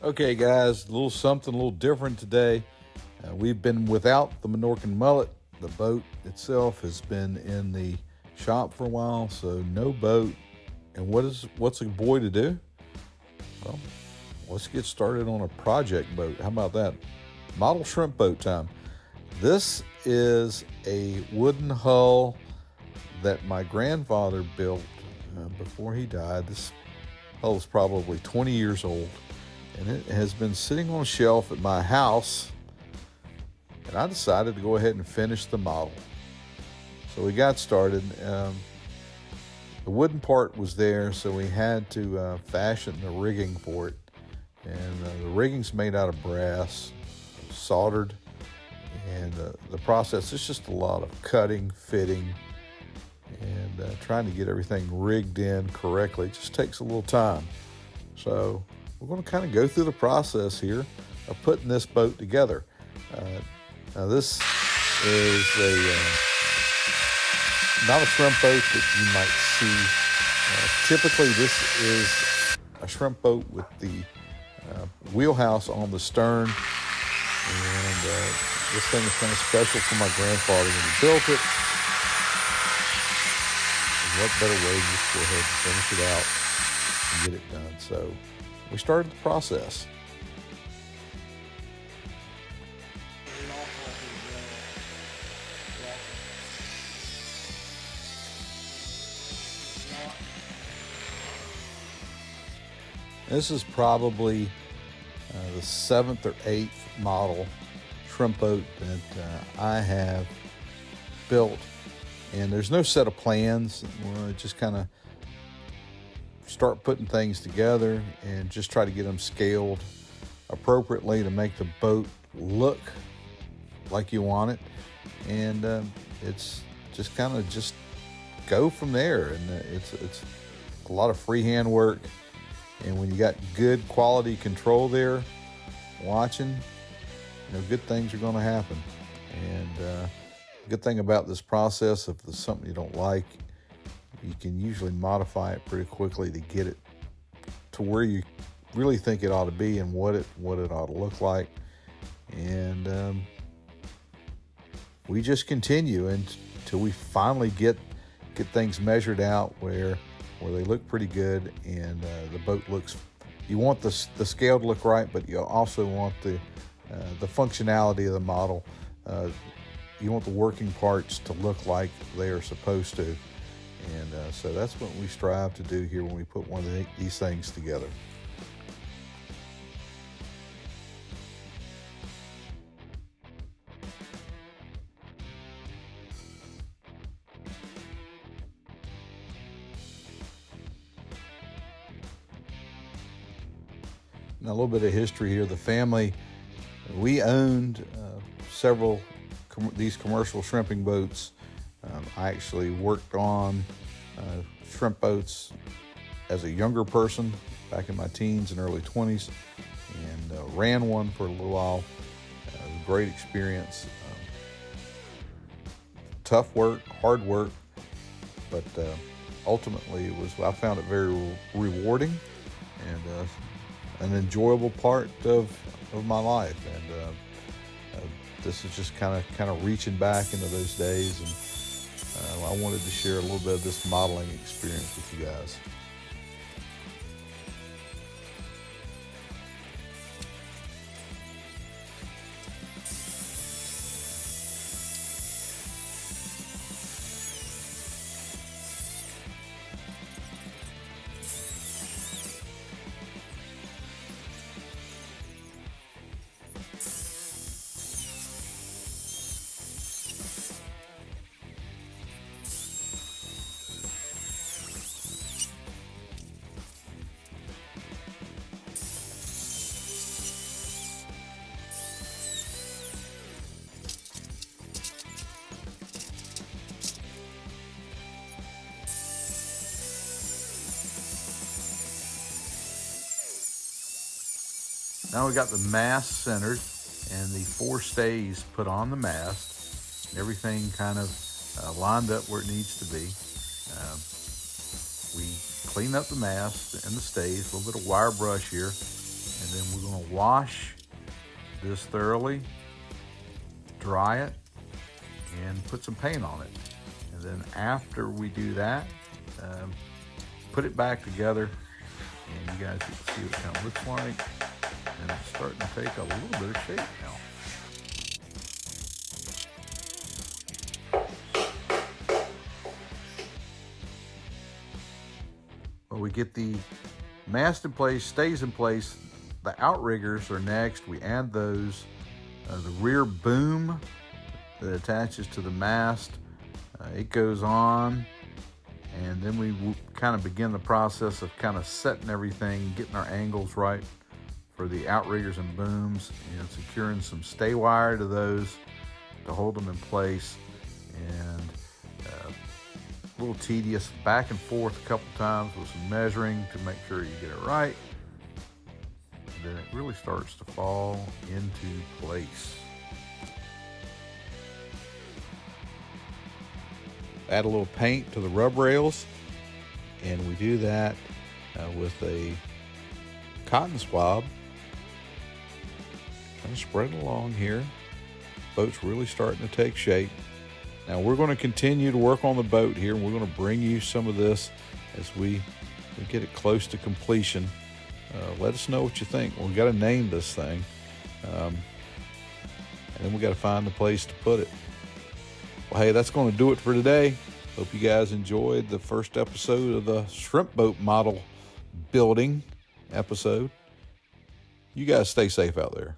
Okay, guys, a little something a little different today. We've been without the Minorcan Mullet. The boat itself has been in the shop for a while, so no boat. And what's a boy to do? Well, let's get started on a project boat. How about that? Model shrimp boat time. This is a wooden hull that my grandfather built before he died. This hull is probably 20 years old, and it has been sitting on a shelf at my house, and I decided to go ahead and finish the model. So we got started. The wooden part was there, so we had to fashion the rigging for it. And the rigging's made out of brass, soldered, and the process is just a lot of cutting, fitting, and trying to get everything rigged in correctly. It just takes a little time. So we're going to kind of go through the process here of putting this boat together. Now this is not a shrimp boat that you might see. Typically this is a shrimp boat with the wheelhouse on the stern, and this thing is kind of special for my grandfather when he built it. And what better way to just go ahead and finish it out and get it done. So we started the process. This is probably the 7th or 8th model shrimp boat that I have built, and there's no set of plans. We'll just kind of start putting things together and just try to get them scaled appropriately to make the boat look like you want it, and it's just kind of just go from there. And it's a lot of freehand work. And when you got good quality control there watching, good things are going to happen. And the good thing about this process, if there's something you don't like, you can usually modify it pretty quickly to get it to where you really think it ought to be and what it ought to look like. And we just continue until we finally get things measured out where they look pretty good, and the boat looks. You want the scale to look right, but you also want the functionality of the model. You want the working parts to look like they are supposed to, and so that's what we strive to do here when we put one of these things together. Now, a little bit of history here. The family, we owned several these commercial shrimping boats. I actually worked on shrimp boats as a younger person back in my teens and early 20s, and ran one for a little while. It was a great experience. Tough work, hard work, but ultimately I found it very rewarding and an enjoyable part of my life. And this is just kind of reaching back into those days, and I wanted to share a little bit of this modeling experience with you guys. Now we got the mast centered and the 4 stays put on the mast. Everything kind of lined up where it needs to be. We clean up the mast and the stays, a little bit of wire brush here, And then we're going to wash this thoroughly, dry it, and put some paint on it. And then after we do that, put it back together, and you guys can see what it kind of looks like. And it's starting to take a little bit of shape now. Well, we get the mast in place, stays in place. The outriggers are next. We add those. The rear boom that attaches to the mast, it goes on. And then we kind of begin the process of kind of setting everything, getting our angles right for the outriggers and booms, and securing some stay wire to those to hold them in place. And a little tedious, back and forth a couple times with some measuring to make sure you get it right. And then it really starts to fall into place. Add a little paint to the rub rails, and we do that with a cotton swab. Kind of spread it along here. Boat's really starting to take shape. Now we're going to continue to work on the boat here, and we're going to bring you some of this as we get it close to completion. Let us know what you think. We got to name this thing, and then we got to find the place to put it. Well, hey, that's going to do it for today. Hope you guys enjoyed the first episode of the shrimp boat model building episode. You guys stay safe out there.